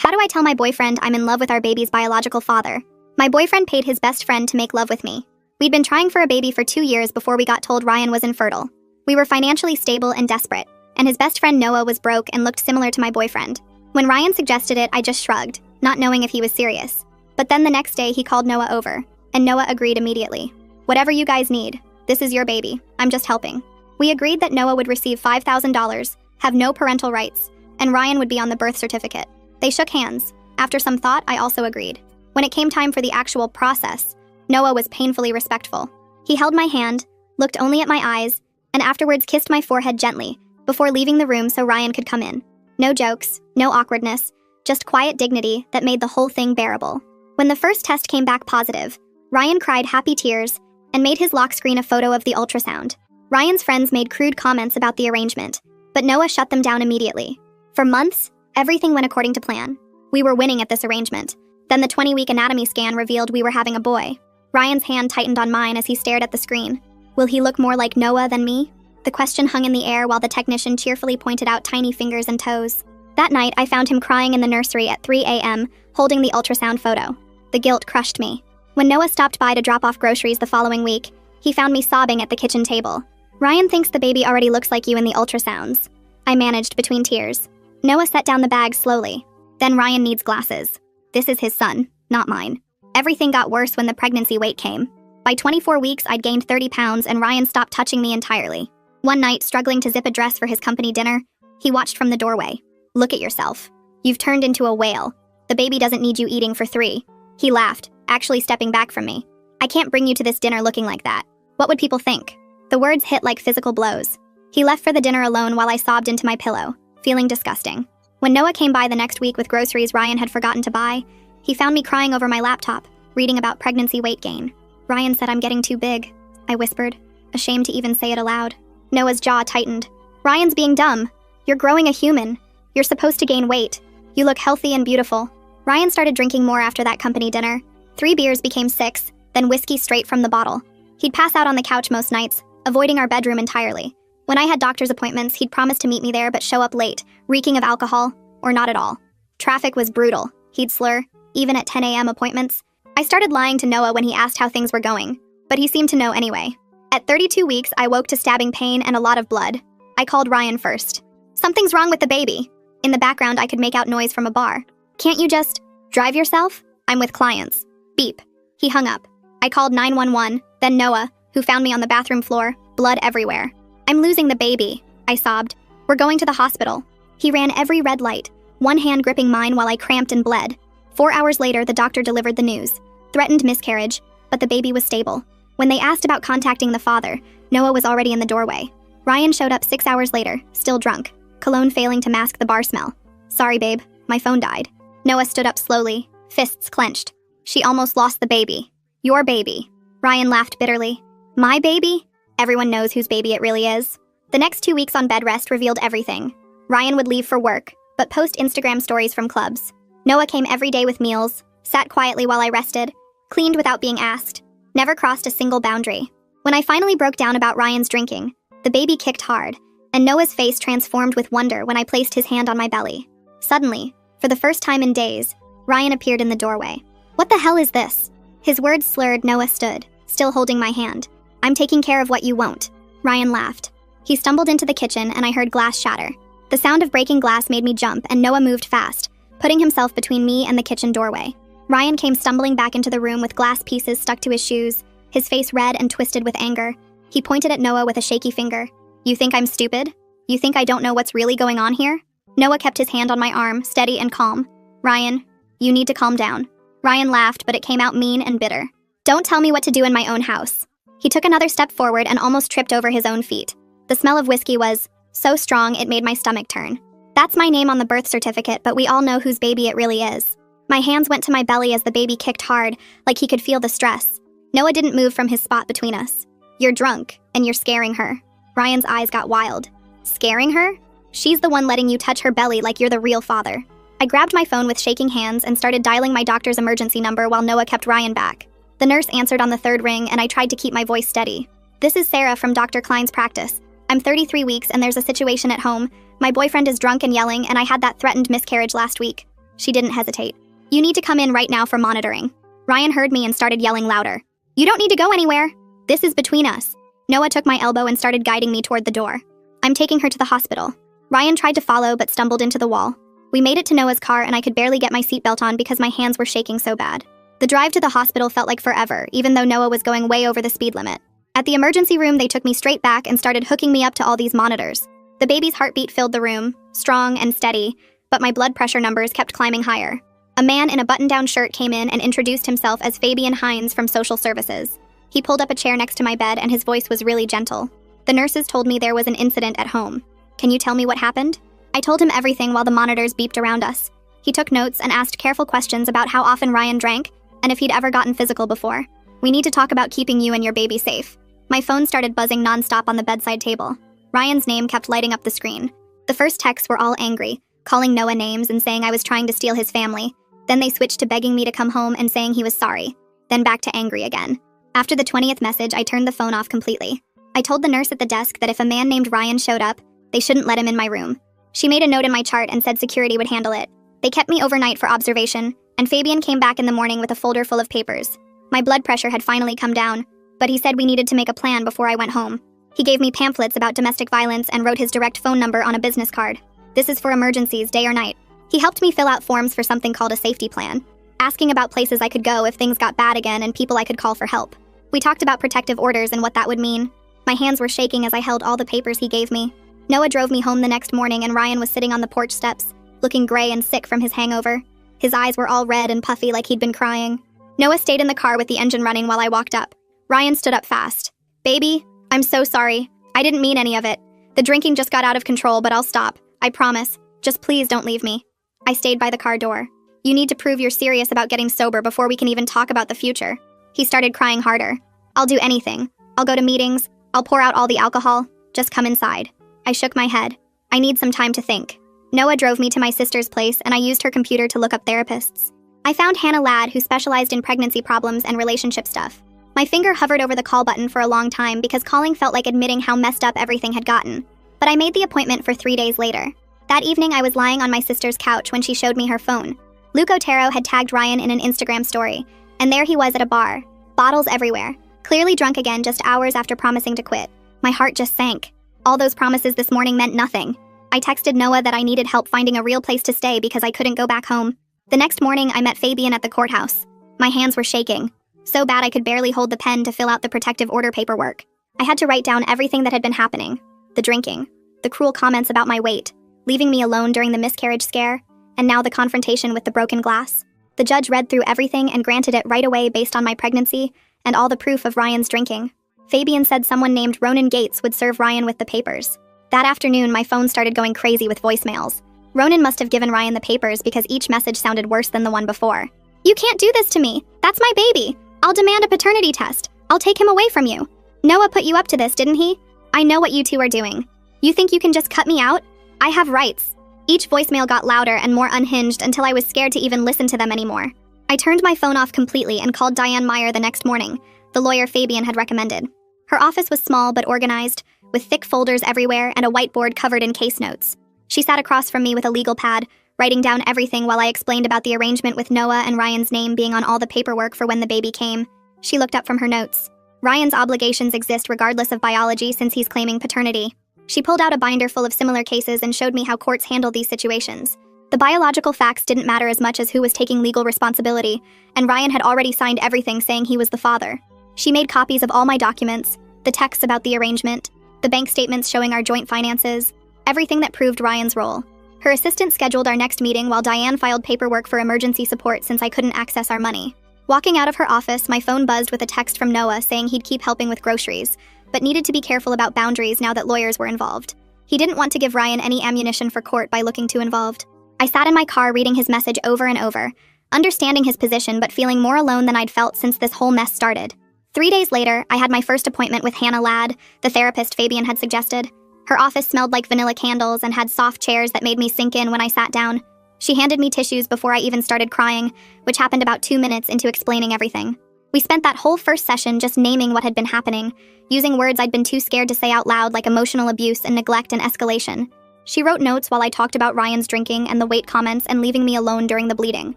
How do I tell my boyfriend I'm in love with our baby's biological father? My boyfriend paid his best friend to make love with me. We'd been trying for a baby for 2 years before we got told Ryan was infertile. We were financially stable and desperate, and his best friend Noah was broke and looked similar to my boyfriend. When Ryan suggested it, I just shrugged, not knowing if he was serious. But then the next day he called Noah over, and Noah agreed immediately. Whatever you guys need, this is your baby, I'm just helping. We agreed that Noah would receive $5,000, have no parental rights, and Ryan would be on the birth certificate. They shook hands. After some thought, I also agreed. When it came time for the actual process, Noah was painfully respectful. He held my hand, looked only at my eyes, and afterwards kissed my forehead gently, before leaving the room so Ryan could come in. No jokes, no awkwardness, just quiet dignity that made the whole thing bearable. When the first test came back positive, Ryan cried happy tears and made his lock screen a photo of the ultrasound. Ryan's friends made crude comments about the arrangement, but Noah shut them down immediately. For months, everything went according to plan. We were winning at this arrangement. Then the 20-week anatomy scan revealed we were having a boy. Ryan's hand tightened on mine as he stared at the screen. Will he look more like Noah than me? The question hung in the air while the technician cheerfully pointed out tiny fingers and toes. That night, I found him crying in the nursery at 3 a.m., holding the ultrasound photo. The guilt crushed me. When Noah stopped by to drop off groceries the following week, he found me sobbing at the kitchen table. Ryan thinks the baby already looks like you in the ultrasounds. I managed between tears. Noah set down the bag slowly. Then Ryan needs glasses. This is his son, not mine. Everything got worse when the pregnancy weight came. By 24 weeks, I'd gained 30 pounds and Ryan stopped touching me entirely. One night, struggling to zip a dress for his company dinner, he watched from the doorway. Look at yourself. You've turned into a whale. The baby doesn't need you eating for 3. He laughed, actually stepping back from me. I can't bring you to this dinner looking like that. What would people think? The words hit like physical blows. He left for the dinner alone while I sobbed into my pillow, feeling disgusting. When Noah came by the next week with groceries Ryan had forgotten to buy, he found me crying over my laptop, reading about pregnancy weight gain. Ryan said I'm getting too big, I whispered, ashamed to even say it aloud. Noah's jaw tightened. Ryan's being dumb. You're growing a human. You're supposed to gain weight. You look healthy and beautiful. Ryan started drinking more after that company dinner. 3 beers became 6, then whiskey straight from the bottle. He'd pass out on the couch most nights, avoiding our bedroom entirely. When I had doctor's appointments, he'd promise to meet me there but show up late, reeking of alcohol, or not at all. Traffic was brutal. He'd slur, even at 10 a.m. appointments. I started lying to Noah when he asked how things were going, but he seemed to know anyway. At 32 weeks, I woke to stabbing pain and a lot of blood. I called Ryan first. Something's wrong with the baby. In the background, I could make out noise from a bar. Can't you just drive yourself? I'm with clients. Beep. He hung up. I called 911, then Noah, who found me on the bathroom floor, blood everywhere. I'm losing the baby, I sobbed. We're going to the hospital. He ran every red light, one hand gripping mine while I cramped and bled. 4 hours later, the doctor delivered the news. Threatened miscarriage, but the baby was stable. When they asked about contacting the father, Noah was already in the doorway. Ryan showed up 6 hours later, still drunk, cologne failing to mask the bar smell. Sorry, babe, my phone died. Noah stood up slowly, fists clenched. She almost lost the baby. Your baby. Ryan laughed bitterly. My baby? Everyone knows whose baby it really is. The next 2 weeks on bed rest revealed everything. Ryan would leave for work, but post Instagram stories from clubs. Noah came every day with meals, sat quietly while I rested, cleaned without being asked, never crossed a single boundary. When I finally broke down about Ryan's drinking, the baby kicked hard, and Noah's face transformed with wonder when I placed his hand on my belly. Suddenly, for the first time in days, Ryan appeared in the doorway. What the hell is this? His words slurred. Noah stood, still holding my hand. I'm taking care of what you won't. Ryan laughed. He stumbled into the kitchen and I heard glass shatter. The sound of breaking glass made me jump and Noah moved fast, putting himself between me and the kitchen doorway. Ryan came stumbling back into the room with glass pieces stuck to his shoes, his face red and twisted with anger. He pointed at Noah with a shaky finger. You think I'm stupid? You think I don't know what's really going on here? Noah kept his hand on my arm, steady and calm. Ryan, you need to calm down. Ryan laughed, but it came out mean and bitter. Don't tell me what to do in my own house. He took another step forward and almost tripped over his own feet. The smell of whiskey was so strong it made my stomach turn. That's my name on the birth certificate, but we all know whose baby it really is. My hands went to my belly as the baby kicked hard, like he could feel the stress. Noah didn't move from his spot between us. You're drunk, and you're scaring her. Ryan's eyes got wild. Scaring her? She's the one letting you touch her belly like you're the real father. I grabbed my phone with shaking hands and started dialing my doctor's emergency number while Noah kept Ryan back. The nurse answered on the 3rd ring, and I tried to keep my voice steady. This is Sarah from Dr. Klein's practice. I'm 33 weeks and there's a situation at home. My boyfriend is drunk and yelling, and I had that threatened miscarriage last week. She didn't hesitate. "You need to come in right now for monitoring." Ryan heard me and started yelling louder. "You don't need to go anywhere. This is between us." Noah took my elbow and started guiding me toward the door. "I'm taking her to the hospital." Ryan tried to follow but stumbled into the wall. We made it to Noah's car and I could barely get my seatbelt on because my hands were shaking so bad. The drive to the hospital felt like forever, even though Noah was going way over the speed limit. At the emergency room, they took me straight back and started hooking me up to all these monitors. The baby's heartbeat filled the room, strong and steady, but my blood pressure numbers kept climbing higher. A man in a button-down shirt came in and introduced himself as Fabian Hines from Social Services. He pulled up a chair next to my bed and his voice was really gentle. "The nurses told me there was an incident at home. Can you tell me what happened?" I told him everything while the monitors beeped around us. He took notes and asked careful questions about how often Ryan drank and if he'd ever gotten physical before. "We need to talk about keeping you and your baby safe." My phone started buzzing nonstop on the bedside table. Ryan's name kept lighting up the screen. The first texts were all angry, calling Noah names and saying I was trying to steal his family. Then they switched to begging me to come home and saying he was sorry. Then back to angry again. After the 20th message, I turned the phone off completely. I told the nurse at the desk that if a man named Ryan showed up, they shouldn't let him in my room. She made a note in my chart and said security would handle it. They kept me overnight for observation, and Fabian came back in the morning with a folder full of papers. My blood pressure had finally come down, but he said we needed to make a plan before I went home. He gave me pamphlets about domestic violence and wrote his direct phone number on a business card. "This is for emergencies, day or night." He helped me fill out forms for something called a safety plan, asking about places I could go if things got bad again and people I could call for help. We talked about protective orders and what that would mean. My hands were shaking as I held all the papers he gave me. Noah drove me home the next morning and Ryan was sitting on the porch steps, looking gray and sick from his hangover. His eyes were all red and puffy like he'd been crying. Noah stayed in the car with the engine running while I walked up. Ryan stood up fast. "Baby, I'm so sorry. I didn't mean any of it. The drinking just got out of control, but I'll stop. I promise. Just please don't leave me." I stayed by the car door. "You need to prove you're serious about getting sober before we can even talk about the future." He started crying harder. "I'll do anything. I'll go to meetings. I'll pour out all the alcohol. Just come inside." I shook my head. "I need some time to think." Noah drove me to my sister's place and I used her computer to look up therapists. I found Hannah Ladd, who specialized in pregnancy problems and relationship stuff. My finger hovered over the call button for a long time because calling felt like admitting how messed up everything had gotten. But I made the appointment for 3 days later. That evening I was lying on my sister's couch when she showed me her phone. Luke Otero had tagged Ryan in an Instagram story, and there he was at a bar. Bottles everywhere. Clearly drunk again just hours after promising to quit. My heart just sank. All those promises this morning meant nothing. I texted Noah that I needed help finding a real place to stay because I couldn't go back home. The next morning, I met Fabian at the courthouse. My hands were shaking. So bad I could barely hold the pen to fill out the protective order paperwork. I had to write down everything that had been happening. The drinking, the cruel comments about my weight, leaving me alone during the miscarriage scare, and now the confrontation with the broken glass. The judge read through everything and granted it right away based on my pregnancy and all the proof of Ryan's drinking. Fabian said someone named Ronan Gates would serve Ryan with the papers. That afternoon, my phone started going crazy with voicemails. Ronan must have given Ryan the papers because each message sounded worse than the one before. "You can't do this to me. That's my baby. I'll demand a paternity test. I'll take him away from you. Noah put you up to this, didn't he? I know what you two are doing. You think you can just cut me out? I have rights." Each voicemail got louder and more unhinged until I was scared to even listen to them anymore. I turned my phone off completely and called Diane Meyer the next morning, the lawyer Fabian had recommended. Her office was small but organized, with thick folders everywhere and a whiteboard covered in case notes. She sat across from me with a legal pad, writing down everything while I explained about the arrangement with Noah and Ryan's name being on all the paperwork for when the baby came. She looked up from her notes. "Ryan's obligations exist regardless of biology since he's claiming paternity." She pulled out a binder full of similar cases and showed me how courts handle these situations. The biological facts didn't matter as much as who was taking legal responsibility, and Ryan had already signed everything saying he was the father. She made copies of all my documents, the texts about the arrangement, the bank statements showing our joint finances, everything that proved Ryan's role. Her assistant scheduled our next meeting while Diane filed paperwork for emergency support since I couldn't access our money. Walking out of her office, my phone buzzed with a text from Noah saying he'd keep helping with groceries, but needed to be careful about boundaries now that lawyers were involved. He didn't want to give Ryan any ammunition for court by looking too involved. I sat in my car reading his message over and over, understanding his position but feeling more alone than I'd felt since this whole mess started. 3 days later, I had my first appointment with Hannah Ladd, the therapist Fabian had suggested. Her office smelled like vanilla candles and had soft chairs that made me sink in when I sat down. She handed me tissues before I even started crying, which happened about 2 minutes into explaining everything. We spent that whole first session just naming what had been happening, using words I'd been too scared to say out loud like emotional abuse and neglect and escalation. She wrote notes while I talked about Ryan's drinking and the weight comments and leaving me alone during the bleeding.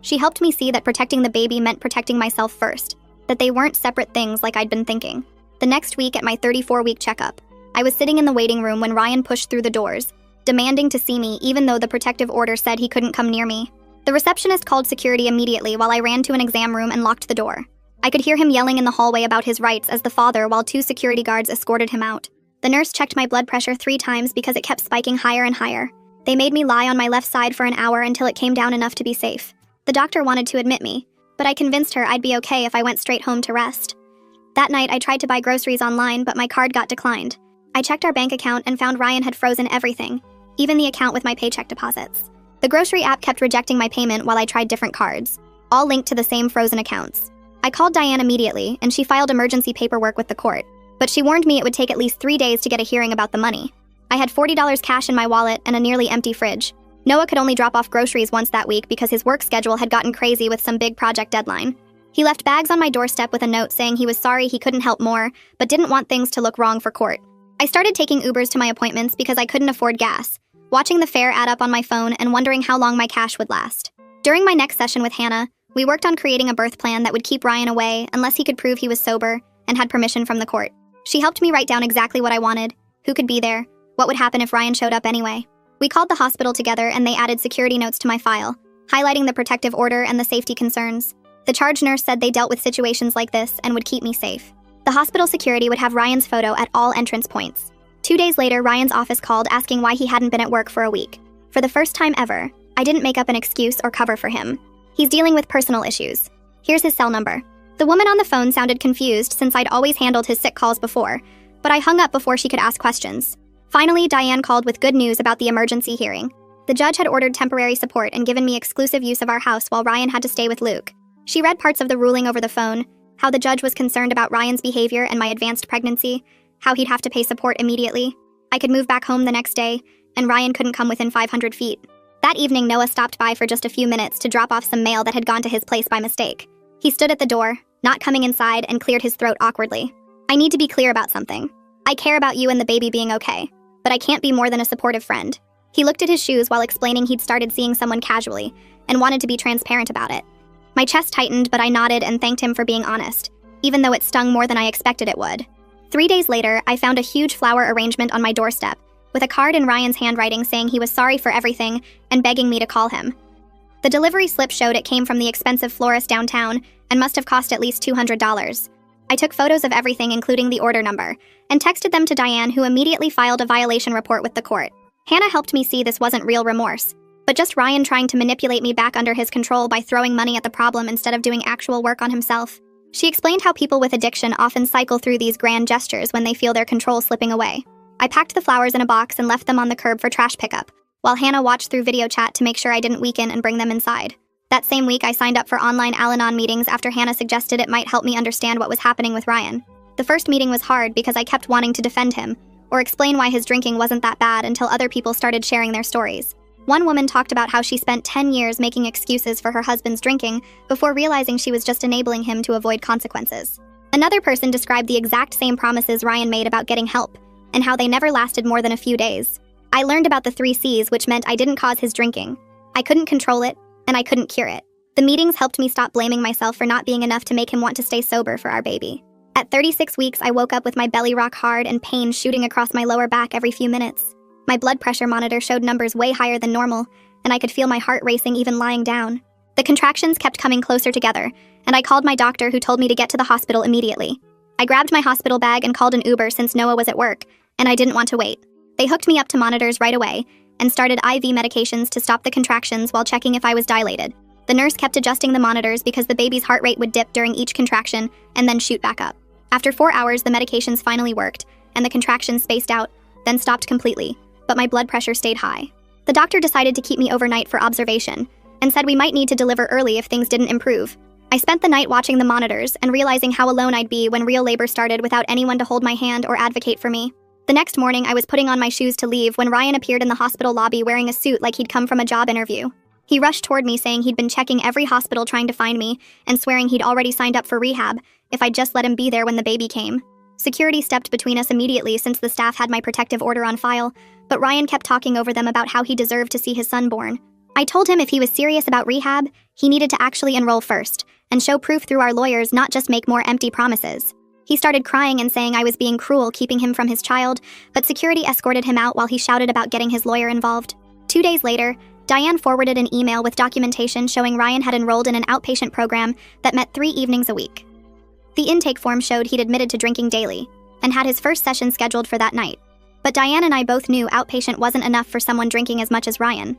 She helped me see that protecting the baby meant protecting myself first, that they weren't separate things like I'd been thinking. The next week at my 34-week checkup, I was sitting in the waiting room when Ryan pushed through the doors, demanding to see me even though the protective order said he couldn't come near me. The receptionist called security immediately while I ran to an exam room and locked the door. I could hear him yelling in the hallway about his rights as the father while 2 security guards escorted him out. The nurse checked my blood pressure 3 times because it kept spiking higher and higher. They made me lie on my left side for an hour until it came down enough to be safe. The doctor wanted to admit me, but I convinced her I'd be okay if I went straight home to rest. That night, I tried to buy groceries online, but my card got declined. I checked our bank account and found Ryan had frozen everything, even the account with my paycheck deposits. The grocery app kept rejecting my payment while I tried different cards, all linked to the same frozen accounts. I called Diane immediately, and she filed emergency paperwork with the court, but she warned me it would take at least 3 days to get a hearing about the money. I had $40 cash in my wallet and a nearly empty fridge. Noah could only drop off groceries once that week because his work schedule had gotten crazy with some big project deadline. He left bags on my doorstep with a note saying he was sorry he couldn't help more, but didn't want things to look wrong for court. I started taking Ubers to my appointments because I couldn't afford gas, watching the fare add up on my phone and wondering how long my cash would last. During my next session with Hannah, we worked on creating a birth plan that would keep Ryan away unless he could prove he was sober and had permission from the court. She helped me write down exactly what I wanted, who could be there, what would happen if Ryan showed up anyway. We called the hospital together and they added security notes to my file, highlighting the protective order and the safety concerns. The charge nurse said they dealt with situations like this and would keep me safe. The hospital security would have Ryan's photo at all entrance points. 2 days later, Ryan's office called asking why he hadn't been at work for a week. For the first time ever, I didn't make up an excuse or cover for him. He's dealing with personal issues. Here's his cell number. The woman on the phone sounded confused since I'd always handled his sick calls before, but I hung up before she could ask questions. Finally, Diane called with good news about the emergency hearing. The judge had ordered temporary support and given me exclusive use of our house while Ryan had to stay with Luke. She read parts of the ruling over the phone, how the judge was concerned about Ryan's behavior and my advanced pregnancy, how he'd have to pay support immediately. I could move back home the next day, and Ryan couldn't come within 500 feet. That evening, Noah stopped by for just a few minutes to drop off some mail that had gone to his place by mistake. He stood at the door, not coming inside, and cleared his throat awkwardly. I need to be clear about something. I care about you and the baby being okay, but I can't be more than a supportive friend. He looked at his shoes while explaining he'd started seeing someone casually and wanted to be transparent about it. My chest tightened, but I nodded and thanked him for being honest, even though it stung more than I expected it would. 3 days later, I found a huge flower arrangement on my doorstep, with a card in Ryan's handwriting saying he was sorry for everything and begging me to call him. The delivery slip showed it came from the expensive florist downtown and must have cost at least $200. I took photos of everything, including the order number, and texted them to Diane, who immediately filed a violation report with the court. Hannah helped me see this wasn't real remorse, but just Ryan trying to manipulate me back under his control by throwing money at the problem instead of doing actual work on himself. She explained how people with addiction often cycle through these grand gestures when they feel their control slipping away. I packed the flowers in a box and left them on the curb for trash pickup, while Hannah watched through video chat to make sure I didn't weaken and bring them inside. That same week, I signed up for online Al-Anon meetings after Hannah suggested it might help me understand what was happening with Ryan. The first meeting was hard because I kept wanting to defend him, or explain why his drinking wasn't that bad until other people started sharing their stories. One woman talked about how she spent 10 years making excuses for her husband's drinking before realizing she was just enabling him to avoid consequences. Another person described the exact same promises Ryan made about getting help, and how they never lasted more than a few days. I learned about the 3 C's, which meant I didn't cause his drinking. I couldn't control it, and I couldn't cure it. The meetings helped me stop blaming myself for not being enough to make him want to stay sober for our baby. At 36 weeks, I woke up with my belly rock hard and pain shooting across my lower back every few minutes. My blood pressure monitor showed numbers way higher than normal, and I could feel my heart racing even lying down. The contractions kept coming closer together, and I called my doctor, who told me to get to the hospital immediately. I grabbed my hospital bag and called an Uber since Noah was at work, and I didn't want to wait. They hooked me up to monitors right away and started IV medications to stop the contractions while checking if I was dilated. The nurse kept adjusting the monitors because the baby's heart rate would dip during each contraction and then shoot back up. After 4 hours, the medications finally worked, and the contractions spaced out, then stopped completely, but my blood pressure stayed high. The doctor decided to keep me overnight for observation, and said we might need to deliver early if things didn't improve. I spent the night watching the monitors and realizing how alone I'd be when real labor started without anyone to hold my hand or advocate for me. The next morning, I was putting on my shoes to leave when Ryan appeared in the hospital lobby wearing a suit like he'd come from a job interview. He rushed toward me saying he'd been checking every hospital trying to find me and swearing he'd already signed up for rehab if I'd just let him be there when the baby came. Security stepped between us immediately since the staff had my protective order on file, but Ryan kept talking over them about how he deserved to see his son born. I told him if he was serious about rehab, he needed to actually enroll first, and show proof through our lawyers, not just make more empty promises. He started crying and saying I was being cruel keeping him from his child, but security escorted him out while he shouted about getting his lawyer involved. 2 days later, Diane forwarded an email with documentation showing Ryan had enrolled in an outpatient program that met 3 evenings a week. The intake form showed he'd admitted to drinking daily, and had his first session scheduled for that night. But Diane and I both knew outpatient wasn't enough for someone drinking as much as Ryan.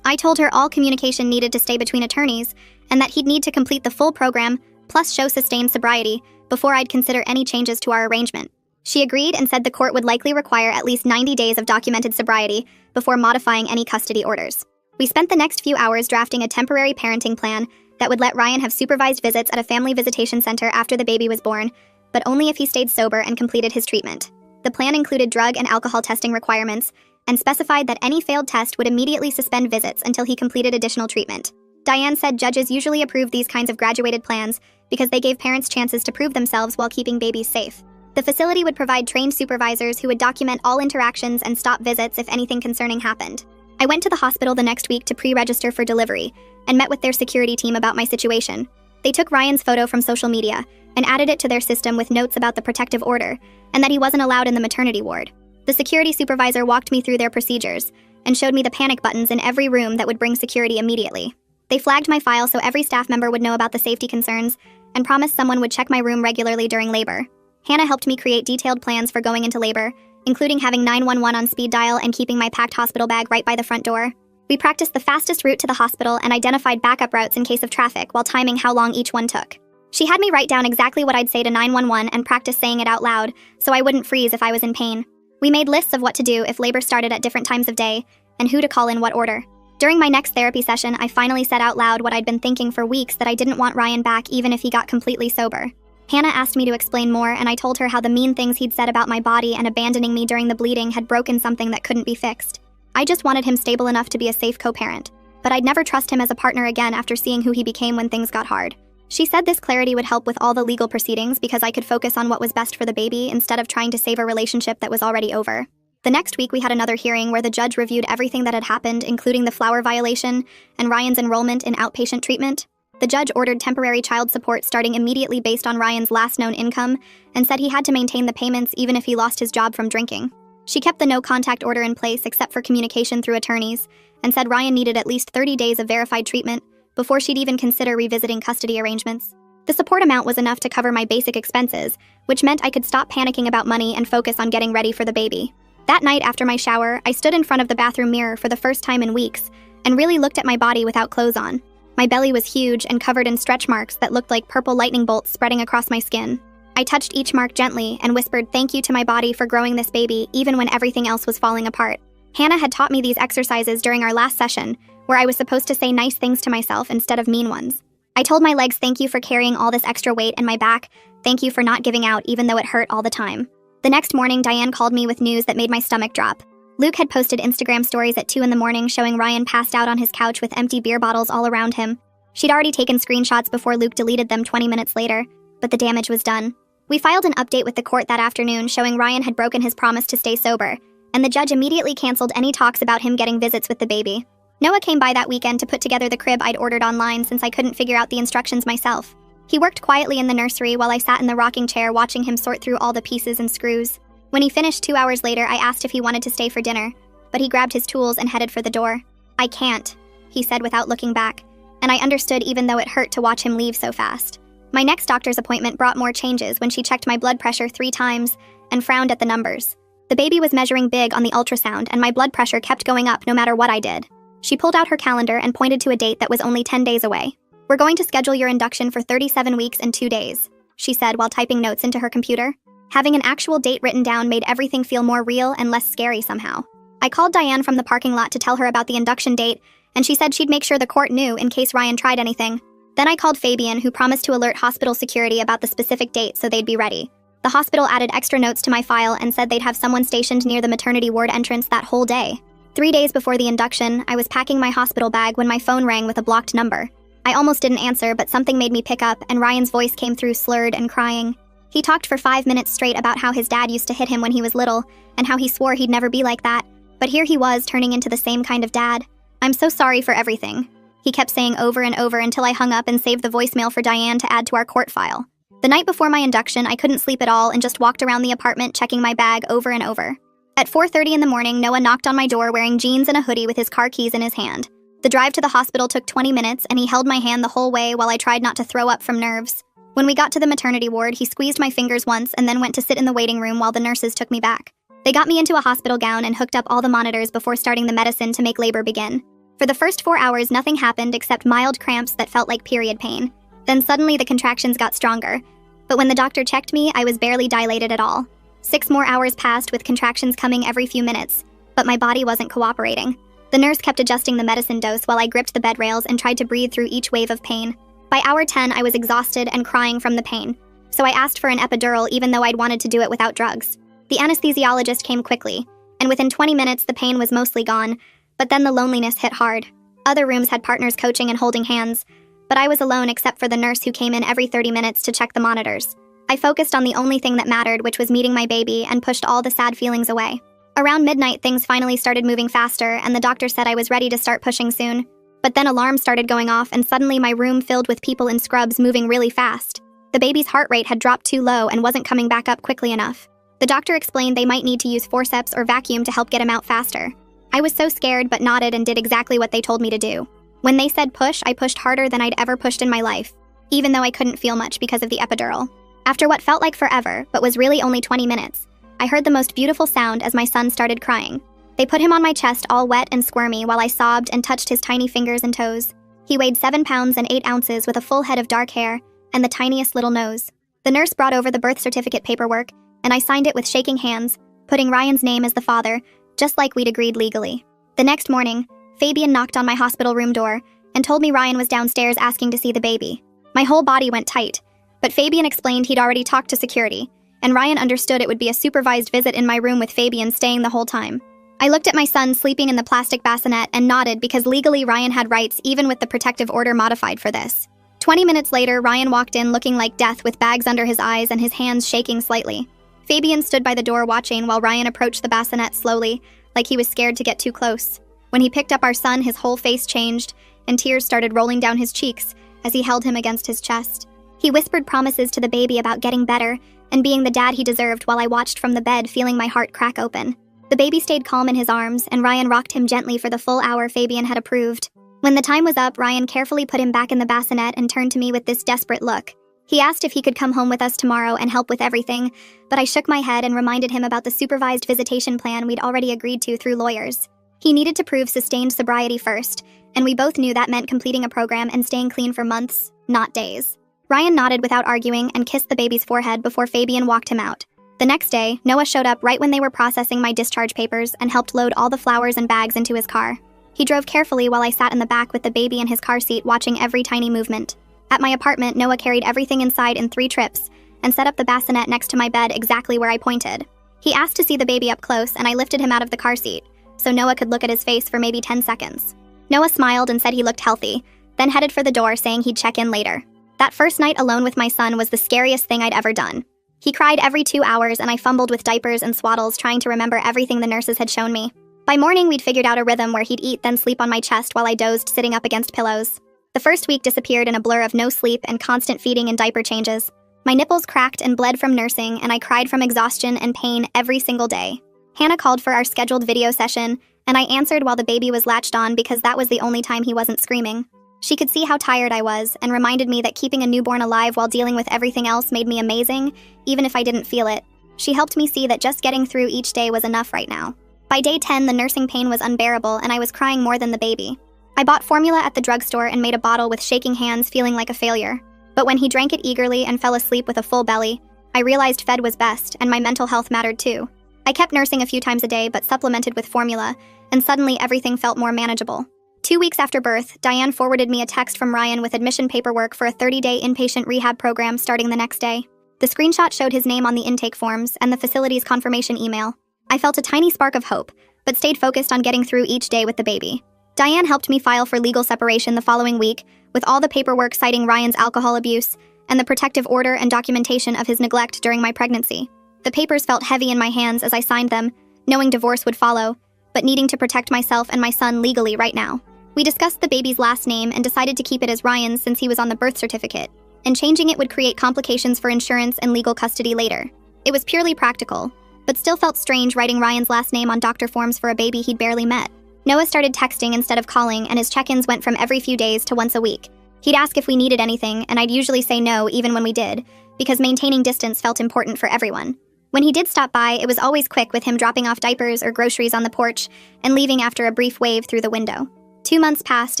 I told her all communication needed to stay between attorneys, and that he'd need to complete the full program, plus show sustained sobriety, before I'd consider any changes to our arrangement. She agreed and said the court would likely require at least 90 days of documented sobriety before modifying any custody orders. We spent the next few hours drafting a temporary parenting plan that would let Ryan have supervised visits at a family visitation center after the baby was born, but only if he stayed sober and completed his treatment. The plan included drug and alcohol testing requirements, and specified that any failed test would immediately suspend visits until he completed additional treatment. Diane said judges usually approve these kinds of graduated plans because they gave parents chances to prove themselves while keeping babies safe. The facility would provide trained supervisors who would document all interactions and stop visits if anything concerning happened. I went to the hospital the next week to pre-register for delivery and met with their security team about my situation. They took Ryan's photo from social media and added it to their system with notes about the protective order and that he wasn't allowed in the maternity ward. The security supervisor walked me through their procedures and showed me the panic buttons in every room that would bring security immediately. They flagged my file so every staff member would know about the safety concerns and promised someone would check my room regularly during labor. Hannah helped me create detailed plans for going into labor, including having 911 on speed dial and keeping my packed hospital bag right by the front door. We practiced the fastest route to the hospital and identified backup routes in case of traffic while timing how long each one took. She had me write down exactly what I'd say to 911 and practice saying it out loud so I wouldn't freeze if I was in pain. We made lists of what to do if labor started at different times of day and who to call in what order. During my next therapy session, I finally said out loud what I'd been thinking for weeks, that I didn't want Ryan back even if he got completely sober. Hannah asked me to explain more, and I told her how the mean things he'd said about my body and abandoning me during the bleeding had broken something that couldn't be fixed. I just wanted him stable enough to be a safe co-parent, but I'd never trust him as a partner again after seeing who he became when things got hard. She said this clarity would help with all the legal proceedings because I could focus on what was best for the baby instead of trying to save a relationship that was already over. The next week we had another hearing where the judge reviewed everything that had happened, including the flower violation and Ryan's enrollment in outpatient treatment. The judge ordered temporary child support starting immediately based on Ryan's last known income and said he had to maintain the payments even if he lost his job from drinking. She kept the no-contact order in place except for communication through attorneys and said Ryan needed at least 30 days of verified treatment before she'd even consider revisiting custody arrangements. The support amount was enough to cover my basic expenses, which meant I could stop panicking about money and focus on getting ready for the baby. That night after my shower, I stood in front of the bathroom mirror for the first time in weeks and really looked at my body without clothes on. My belly was huge and covered in stretch marks that looked like purple lightning bolts spreading across my skin. I touched each mark gently and whispered thank you to my body for growing this baby even when everything else was falling apart. Hannah had taught me these exercises during our last session, where I was supposed to say nice things to myself instead of mean ones. I told my legs thank you for carrying all this extra weight, and my back thank you for not giving out even though it hurt all the time. The next morning, Diane called me with news that made my stomach drop. Luke had posted Instagram stories at 2 in the morning showing Ryan passed out on his couch with empty beer bottles all around him. She'd already taken screenshots before Luke deleted them 20 minutes later, but the damage was done. We filed an update with the court that afternoon showing Ryan had broken his promise to stay sober, and the judge immediately canceled any talks about him getting visits with the baby. Noah came by that weekend to put together the crib I'd ordered online since I couldn't figure out the instructions myself. He worked quietly in the nursery while I sat in the rocking chair watching him sort through all the pieces and screws. When he finished 2 hours later, I asked if he wanted to stay for dinner, but he grabbed his tools and headed for the door. "I can't," he said without looking back, and I understood even though it hurt to watch him leave so fast. My next doctor's appointment brought more changes when she checked my blood pressure 3 times and frowned at the numbers. The baby was measuring big on the ultrasound, and my blood pressure kept going up no matter what I did. She pulled out her calendar and pointed to a date that was only 10 days away. "We're going to schedule your induction for 37 weeks and 2 days, she said while typing notes into her computer. Having an actual date written down made everything feel more real and less scary somehow. I called Diane from the parking lot to tell her about the induction date, and she said she'd make sure the court knew in case Ryan tried anything. Then I called Fabian, who promised to alert hospital security about the specific date so they'd be ready. The hospital added extra notes to my file and said they'd have someone stationed near the maternity ward entrance that whole day. 3 days before the induction, I was packing my hospital bag when my phone rang with a blocked number. I almost didn't answer, but something made me pick up, and Ryan's voice came through slurred and crying. He talked for 5 minutes straight about how his dad used to hit him when he was little, and how he swore he'd never be like that, but here he was turning into the same kind of dad. "I'm so sorry for everything," he kept saying over and over until I hung up and saved the voicemail for Diane to add to our court file. The night before my induction, I couldn't sleep at all and just walked around the apartment checking my bag over and over. At 4:30 in the morning, Noah knocked on my door wearing jeans and a hoodie with his car keys in his hand. The drive to the hospital took 20 minutes, and he held my hand the whole way while I tried not to throw up from nerves. When we got to the maternity ward, he squeezed my fingers once and then went to sit in the waiting room while the nurses took me back. They got me into a hospital gown and hooked up all the monitors before starting the medicine to make labor begin. For the first 4 hours, nothing happened except mild cramps that felt like period pain. Then suddenly the contractions got stronger. But when the doctor checked me, I was barely dilated at all. 6 more hours passed with contractions coming every few minutes, but my body wasn't cooperating. The nurse kept adjusting the medicine dose while I gripped the bed rails and tried to breathe through each wave of pain. By hour 10, I was exhausted and crying from the pain, so I asked for an epidural even though I'd wanted to do it without drugs. The anesthesiologist came quickly, and within 20 minutes the pain was mostly gone, but then the loneliness hit hard. Other rooms had partners coaching and holding hands, but I was alone except for the nurse who came in every 30 minutes to check the monitors. I focused on the only thing that mattered, which was meeting my baby, and pushed all the sad feelings away. Around midnight, things finally started moving faster, and the doctor said I was ready to start pushing soon. But then alarms started going off, and suddenly my room filled with people in scrubs moving really fast. The baby's heart rate had dropped too low and wasn't coming back up quickly enough. The doctor explained they might need to use forceps or vacuum to help get him out faster. I was so scared but nodded and did exactly what they told me to do. When they said push, I pushed harder than I'd ever pushed in my life, even though I couldn't feel much because of the epidural. After what felt like forever, but was really only 20 minutes, I heard the most beautiful sound as my son started crying. They put him on my chest all wet and squirmy while I sobbed and touched his tiny fingers and toes. He weighed 7 pounds and 8 ounces with a full head of dark hair and the tiniest little nose. The nurse brought over the birth certificate paperwork, and I signed it with shaking hands, putting Ryan's name as the father, just like we'd agreed legally. The next morning, Fabian knocked on my hospital room door and told me Ryan was downstairs asking to see the baby. My whole body went tight, but Fabian explained he'd already talked to security, and Ryan understood it would be a supervised visit in my room with Fabian staying the whole time. I looked at my son sleeping in the plastic bassinet and nodded because legally Ryan had rights even with the protective order modified for this. 20 minutes later, Ryan walked in looking like death with bags under his eyes and his hands shaking slightly. Fabian stood by the door watching while Ryan approached the bassinet slowly, like he was scared to get too close. When he picked up our son, his whole face changed, and tears started rolling down his cheeks as he held him against his chest. He whispered promises to the baby about getting better and being the dad he deserved while I watched from the bed, feeling my heart crack open. The baby stayed calm in his arms, and Ryan rocked him gently for the full hour Fabian had approved. When the time was up, Ryan carefully put him back in the bassinet and turned to me with this desperate look. He asked if he could come home with us tomorrow and help with everything, but I shook my head and reminded him about the supervised visitation plan we'd already agreed to through lawyers. He needed to prove sustained sobriety first, and we both knew that meant completing a program and staying clean for months, not days. Ryan nodded without arguing and kissed the baby's forehead before Fabian walked him out. The next day, Noah showed up right when they were processing my discharge papers and helped load all the flowers and bags into his car. He drove carefully while I sat in the back with the baby in his car seat watching every tiny movement. At my apartment, Noah carried everything inside in 3 trips and set up the bassinet next to my bed exactly where I pointed. He asked to see the baby up close, and I lifted him out of the car seat so Noah could look at his face for maybe 10 seconds. Noah smiled and said he looked healthy, then headed for the door saying he'd check in later. That first night alone with my son was the scariest thing I'd ever done. He cried every 2 hours, and I fumbled with diapers and swaddles trying to remember everything the nurses had shown me. By morning, we'd figured out a rhythm where he'd eat then sleep on my chest while I dozed sitting up against pillows. The first week disappeared in a blur of no sleep and constant feeding and diaper changes. My nipples cracked and bled from nursing, and I cried from exhaustion and pain every single day. Hannah called for our scheduled video session, and I answered while the baby was latched on because that was the only time he wasn't screaming. She could see how tired I was and reminded me that keeping a newborn alive while dealing with everything else made me amazing, even if I didn't feel it. She helped me see that just getting through each day was enough right now. By day 10, the nursing pain was unbearable, and I was crying more than the baby. I bought formula at the drugstore and made a bottle with shaking hands, feeling like a failure. But when he drank it eagerly and fell asleep with a full belly, I realized fed was best, and my mental health mattered too. I kept nursing a few times a day but supplemented with formula, and suddenly everything felt more manageable. 2 weeks after birth, Diane forwarded me a text from Ryan with admission paperwork for a 30-day inpatient rehab program starting the next day. The screenshot showed his name on the intake forms and the facility's confirmation email. I felt a tiny spark of hope, but stayed focused on getting through each day with the baby. Diane helped me file for legal separation the following week, with all the paperwork citing Ryan's alcohol abuse and the protective order and documentation of his neglect during my pregnancy. The papers felt heavy in my hands as I signed them, knowing divorce would follow, but needing to protect myself and my son legally right now. We discussed the baby's last name and decided to keep it as Ryan's since he was on the birth certificate, and changing it would create complications for insurance and legal custody later. It was purely practical, but still felt strange writing Ryan's last name on doctor forms for a baby he'd barely met. Noah started texting instead of calling, and his check-ins went from every few days to once a week. He'd ask if we needed anything, and I'd usually say no even when we did, because maintaining distance felt important for everyone. When he did stop by, it was always quick, with him dropping off diapers or groceries on the porch and leaving after a brief wave through the window. 2 months passed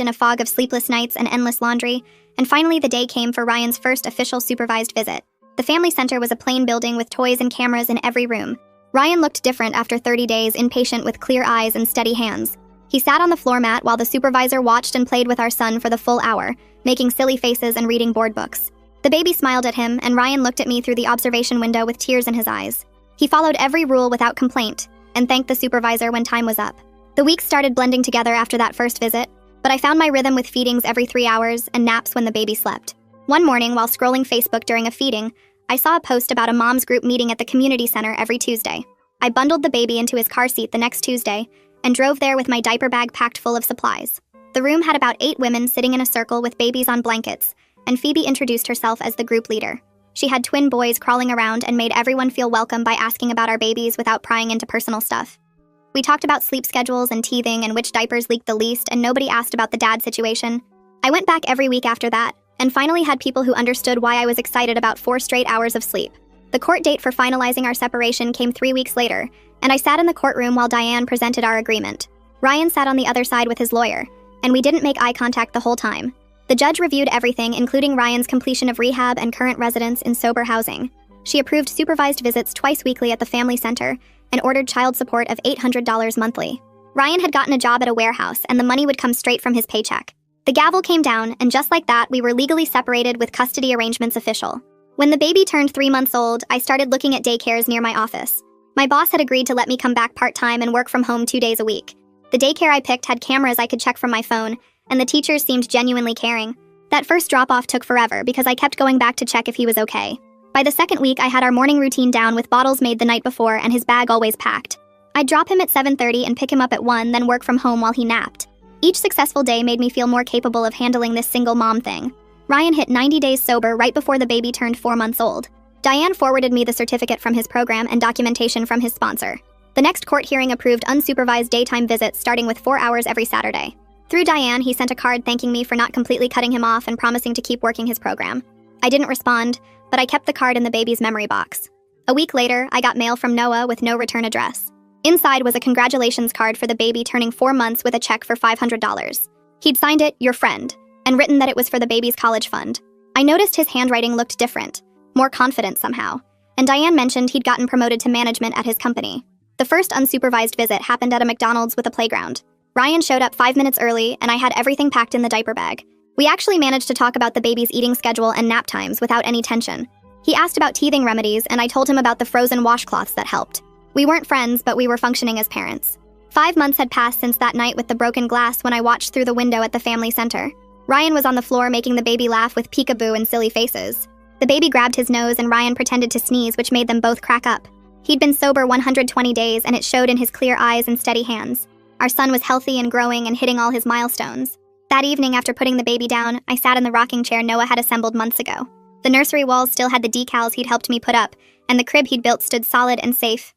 in a fog of sleepless nights and endless laundry, and finally the day came for Ryan's first official supervised visit. The family center was a plain building with toys and cameras in every room. Ryan looked different after 30 days, impatient with clear eyes and steady hands. He sat on the floor mat while the supervisor watched and played with our son for the full hour, making silly faces and reading board books. The baby smiled at him, and Ryan looked at me through the observation window with tears in his eyes. He followed every rule without complaint, and thanked the supervisor when time was up. The weeks started blending together after that first visit, but I found my rhythm with feedings every 3 hours and naps when the baby slept. One morning, while scrolling Facebook during a feeding, I saw a post about a mom's group meeting at the community center every Tuesday. I bundled the baby into his car seat the next Tuesday and drove there with my diaper bag packed full of supplies. The room had about 8 women sitting in a circle with babies on blankets, and Phoebe introduced herself as the group leader. She had twin boys crawling around and made everyone feel welcome by asking about our babies without prying into personal stuff. We talked about sleep schedules and teething and which diapers leaked the least, and nobody asked about the dad situation. I went back every week after that, and finally had people who understood why I was excited about 4 straight hours of sleep. The court date for finalizing our separation came 3 weeks later, and I sat in the courtroom while Diane presented our agreement. Ryan sat on the other side with his lawyer, and we didn't make eye contact the whole time. The judge reviewed everything, including Ryan's completion of rehab and current residence in sober housing. She approved supervised visits twice weekly at the family center and ordered child support of $800 monthly. Ryan had gotten a job at a warehouse, and the money would come straight from his paycheck. The gavel came down, and just like that, we were legally separated with custody arrangements official. When the baby turned 3 months old, I started looking at daycares near my office. My boss had agreed to let me come back part-time and work from home 2 days a week. The daycare I picked had cameras I could check from my phone, and the teachers seemed genuinely caring. That first drop-off took forever because I kept going back to check if he was okay. By the second week, I had our morning routine down with bottles made the night before and his bag always packed. I'd drop him at 7:30 and pick him up at 1, then work from home while he napped. Each successful day made me feel more capable of handling this single mom thing. Ryan hit 90 days sober right before the baby turned 4 months old. Diane forwarded me the certificate from his program and documentation from his sponsor. The next court hearing approved unsupervised daytime visits starting with 4 hours every Saturday. Through Diane, he sent a card thanking me for not completely cutting him off and promising to keep working his program. I didn't respond, but I kept the card in the baby's memory box. A week later, I got mail from Noah with no return address. Inside was a congratulations card for the baby turning 4 months with a check for $500. He'd signed it, "Your friend," and written that it was for the baby's college fund. I noticed his handwriting looked different, more confident somehow, and Diane mentioned he'd gotten promoted to management at his company. The first unsupervised visit happened at a McDonald's with a playground. Ryan showed up 5 minutes early, and I had everything packed in the diaper bag. We actually managed to talk about the baby's eating schedule and nap times without any tension. He asked about teething remedies, and I told him about the frozen washcloths that helped. We weren't friends, but we were functioning as parents. 5 months had passed since that night with the broken glass when I watched through the window at the family center. Ryan was on the floor making the baby laugh with peekaboo and silly faces. The baby grabbed his nose and Ryan pretended to sneeze, which made them both crack up. He'd been sober 120 days, and it showed in his clear eyes and steady hands. Our son was healthy and growing and hitting all his milestones. That evening, after putting the baby down, I sat in the rocking chair Noah had assembled months ago. The nursery walls still had the decals he'd helped me put up, and the crib he'd built stood solid and safe.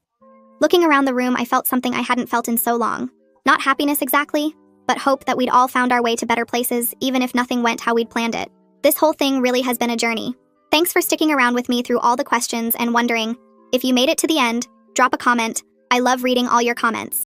Looking around the room, I felt something I hadn't felt in so long. Not happiness exactly, but hope that we'd all found our way to better places, even if nothing went how we'd planned it. This whole thing really has been a journey. Thanks for sticking around with me through all the questions and wondering. If you made it to the end, drop a comment. I love reading all your comments.